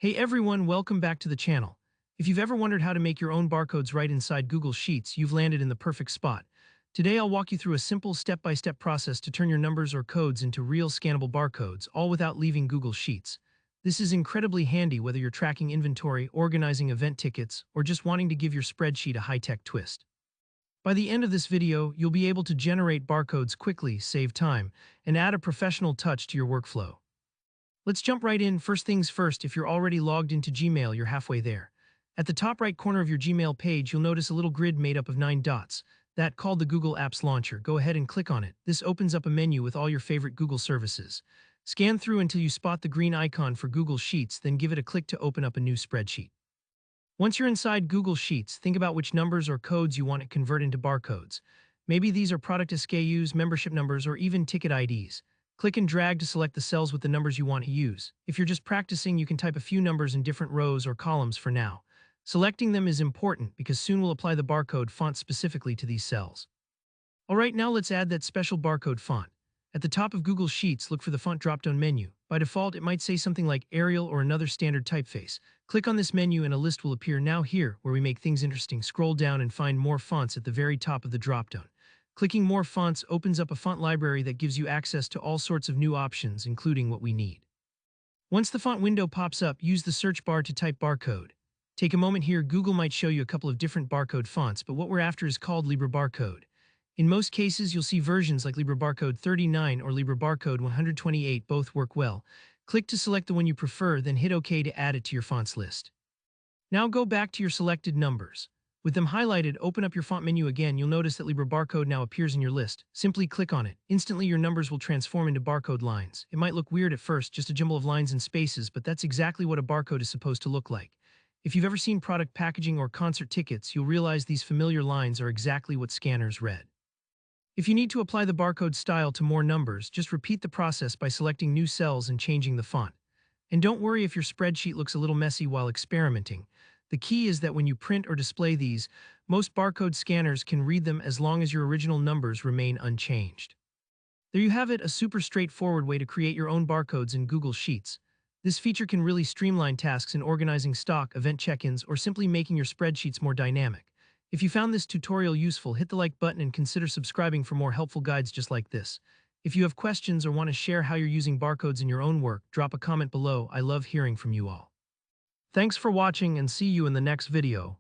Hey everyone, welcome back to the channel. If you've ever wondered how to make your own barcodes right inside Google Sheets, you've landed in the perfect spot. Today I'll walk you through a simple step-by-step process to turn your numbers or codes into real scannable barcodes, all without leaving Google Sheets. This is incredibly handy whether you're tracking inventory, organizing event tickets, or just wanting to give your spreadsheet a high-tech twist. By the end of this video, you'll be able to generate barcodes quickly, save time, and add a professional touch to your workflow. Let's jump right in. First things first, if you're already logged into Gmail, you're halfway there. At the top right corner of your Gmail page, you'll notice a little grid made up of 9 dots. That called the Google Apps Launcher. Go ahead and click on it. This opens up a menu with all your favorite Google services. Scan through until you spot the green icon for Google Sheets, then give it a click to open up a new spreadsheet. Once you're inside Google Sheets, think about which numbers or codes you want to convert into barcodes. Maybe these are product SKUs, membership numbers, or even ticket IDs. Click and drag to select the cells with the numbers you want to use. If you're just practicing, you can type a few numbers in different rows or columns for now. Selecting them is important because soon we'll apply the barcode font specifically to these cells. Alright, now let's add that special barcode font. At the top of Google Sheets, look for the font drop-down menu. By default, it might say something like Arial or another standard typeface. Click on this menu and a list will appear. Now here, where we make things interesting, scroll down and find more fonts at the very top of the drop-down. Clicking More Fonts opens up a font library that gives you access to all sorts of new options, including what we need. Once the font window pops up, use the search bar to type barcode. Take a moment here. Google might show you a couple of different barcode fonts, but what we're after is called LibreBarcode. In most cases, you'll see versions like LibreBarcode 39 or LibreBarcode 128. Both work well. Click to select the one you prefer, then hit OK to add it to your fonts list. Now go back to your selected numbers. With them highlighted, open up your font menu again. You'll notice that LibreBarcode now appears in your list. Simply click on it. Instantly, your numbers will transform into barcode lines. It might look weird at first, just a jumble of lines and spaces, but that's exactly what a barcode is supposed to look like. If you've ever seen product packaging or concert tickets, you'll realize these familiar lines are exactly what scanners read. If you need to apply the barcode style to more numbers, just repeat the process by selecting new cells and changing the font. And don't worry if your spreadsheet looks a little messy while experimenting. The key is that when you print or display these, most barcode scanners can read them as long as your original numbers remain unchanged. There you have it, a super straightforward way to create your own barcodes in Google Sheets. This feature can really streamline tasks in organizing stock, event check-ins, or simply making your spreadsheets more dynamic. If you found this tutorial useful, hit the like button and consider subscribing for more helpful guides just like this. If you have questions or want to share how you're using barcodes in your own work, drop a comment below. I love hearing from you all. Thanks for watching and see you in the next video.